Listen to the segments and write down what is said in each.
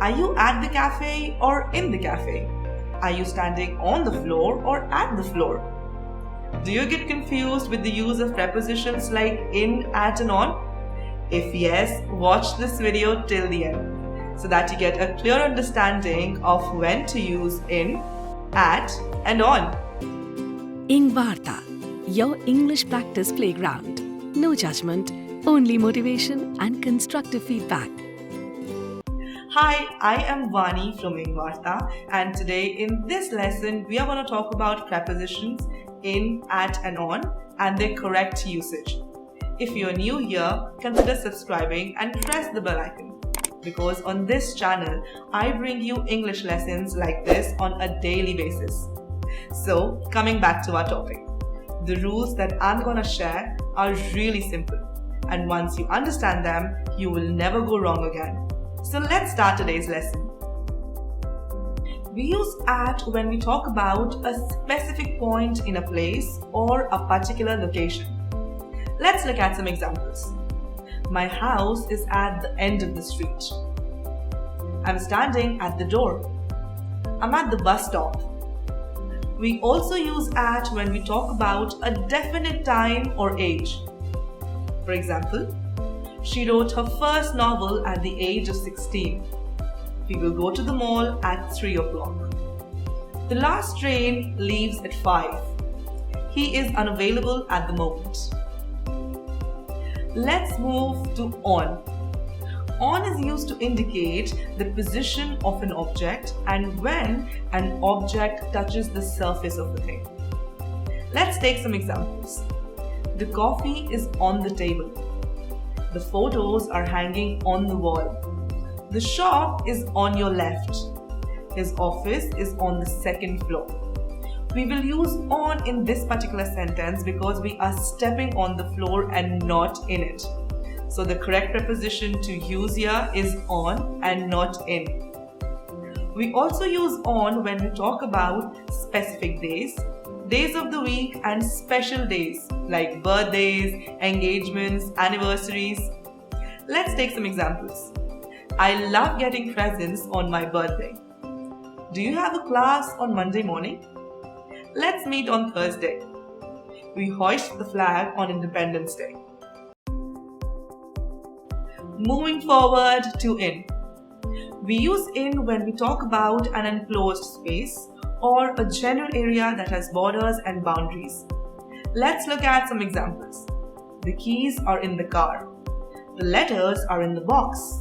Are you at the cafe or in the cafe? Are you standing on the floor or at the floor? Do you get confused with the use of prepositions like in, at and on? If yes, watch this video till the end so that you get a clear understanding of when to use in, at and on. EngVarta, your English practice playground. No judgment, only motivation and constructive feedback. Hi, I am Vani from EngVarta, and today in this lesson we are going to talk about prepositions in, at and on and their correct usage. If you're new here, consider subscribing and press the bell icon because on this channel I bring you English lessons like this on a daily basis. So, coming back to our topic. The rules that I'm going to share are really simple, and once you understand them, you will never go wrong again. So let's start today's lesson. We use at when we talk about a specific point in a place or a particular location. Let's look at some examples. My house is at the end of the street. I'm standing at the door. I'm at the bus stop. We also use at when we talk about a definite time or age. For example, she wrote her first novel at the age of 16. We will go to the mall at 3 o'clock. The last train leaves at 5. He is unavailable at the moment. Let's move to on. On is used to indicate the position of an object and when an object touches the surface of the thing. Let's take some examples. The coffee is on the table. The photos are hanging on the wall. The shop is on your left. His office is on the second floor. We will use on in this particular sentence because we are stepping on the floor and not in it. So the correct preposition to use here is on and not in. We also use on when we talk about specific days, days of the week and special days like birthdays, engagements, anniversaries. Let's take some examples. I love getting presents on my birthday. Do you have a class on Monday morning? Let's meet on Thursday. We hoist the flag on Independence Day. Moving forward to in. We use in when we talk about an enclosed space or a general area that has borders and boundaries. Let's look at some examples. The keys are in the car. The letters are in the box.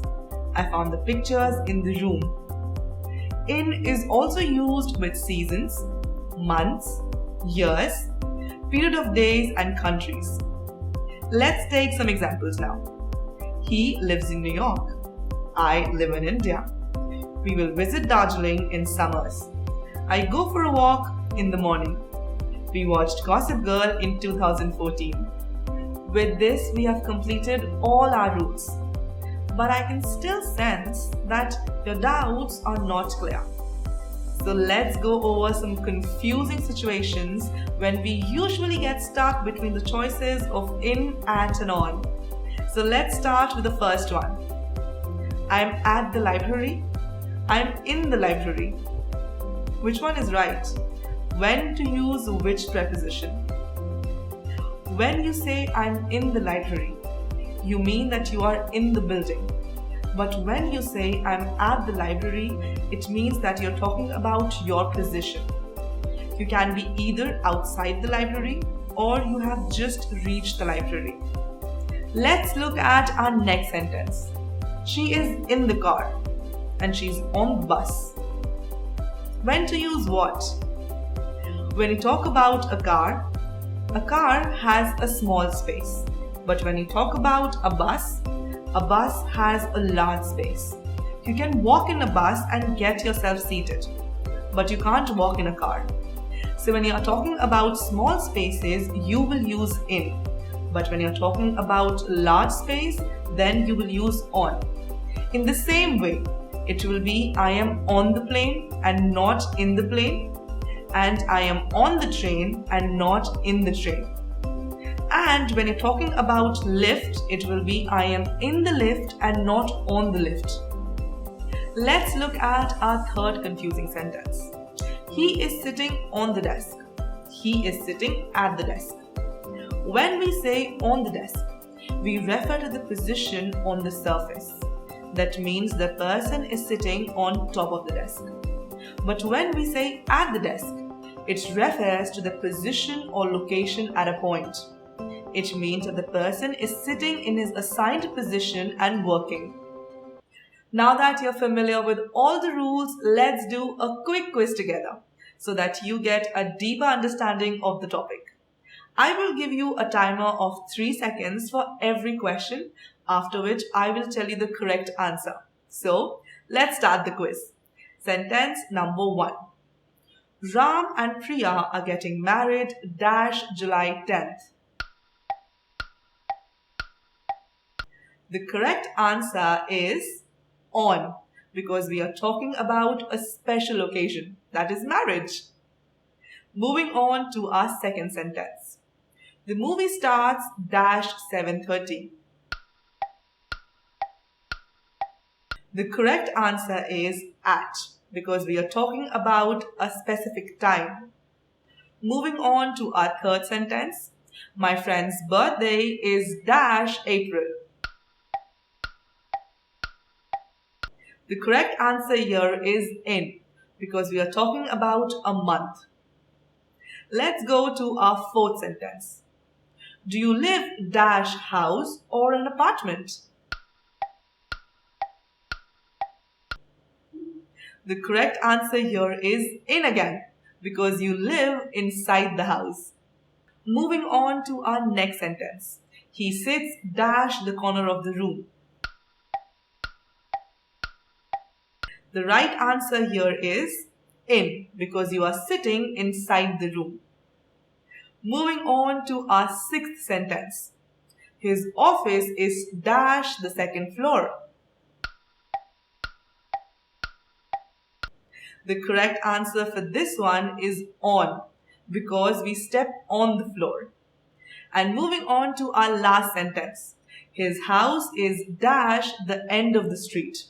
I found the pictures in the room. In is also used with seasons, months, years, period of days and countries. Let's take some examples now. He lives in New York. I live in India. We will visit Darjeeling in summers. I go for a walk in the morning. We watched Gossip Girl in 2014. With this, we have completed all our rules. But I can still sense that your doubts are not clear. So let's go over some confusing situations when we usually get stuck between the choices of in, at and on. So let's start with the first one. I'm at the library. I'm in the library. Which one is right? When to use which preposition? When you say I'm in the library, you mean that you are in the building. But when you say I'm at the library, it means that you're talking about your position. You can be either outside the library or you have just reached the library. Let's look at our next sentence. She is in the car and she's on the bus. When to use what? When you talk about a car has a small space. But when you talk about a bus has a large space. You can walk in a bus and get yourself seated, but you can't walk in a car. So when you are talking about small spaces, you will use in. But when you're talking about large space, then you will use on. In the same way, it will be I am on the plane and not in the plane, and I am on the train and not in the train. And when you're talking about lift, it will be I am in the lift and not on the lift. Let's look at our third confusing sentence. He is sitting on the desk. He is sitting at the desk. When we say on the desk, we refer to the position on the surface. That means the person is sitting on top of the desk. But when we say at the desk, it refers to the position or location at a point. It means that the person is sitting in his assigned position and working. Now that you're familiar with all the rules, let's do a quick quiz together so that you get a deeper understanding of the topic. I will give you a timer of 3 seconds for every question, after which I will tell you the correct answer. So, let's start the quiz. Sentence number 1. Ram and Priya are getting married July 10th. The correct answer is on, because we are talking about a special occasion, that is marriage. Moving on to our second sentence. The movie starts 7:30. The correct answer is at, because we are talking about a specific time. Moving on to our third sentence. My friend's birthday is April. The correct answer here is in, because we are talking about a month. Let's go to our fourth sentence. Do you live house or an apartment? The correct answer here is in again, because you live inside the house. Moving on to our next sentence. He sits the corner of the room. The right answer here is in, because you are sitting inside the room. Moving on to our sixth sentence. His office is the second floor. The correct answer for this one is on, because we step on the floor. And moving on to our last sentence. His house is the end of the street.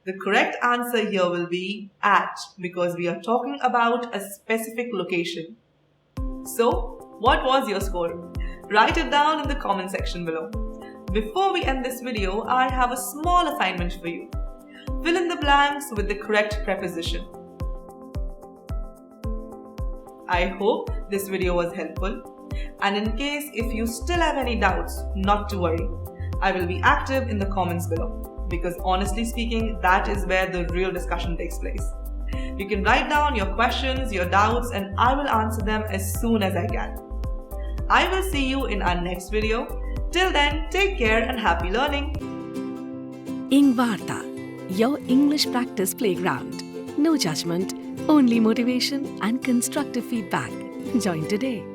The correct answer here will be at, because we are talking about a specific location. So, what was your score? Write it down in the comment section below. Before we end this video, I have a small assignment for you. Fill in the blanks with the correct preposition. I hope this video was helpful. And in case if you still have any doubts, not to worry. I will be active in the comments below, because honestly speaking, that is where the real discussion takes place. You can write down your questions, your doubts, and I will answer them as soon as I can. I will see you in our next video. Till then, take care and happy learning. EngVarta, your English practice playground. No judgment, only motivation and constructive feedback. Join today.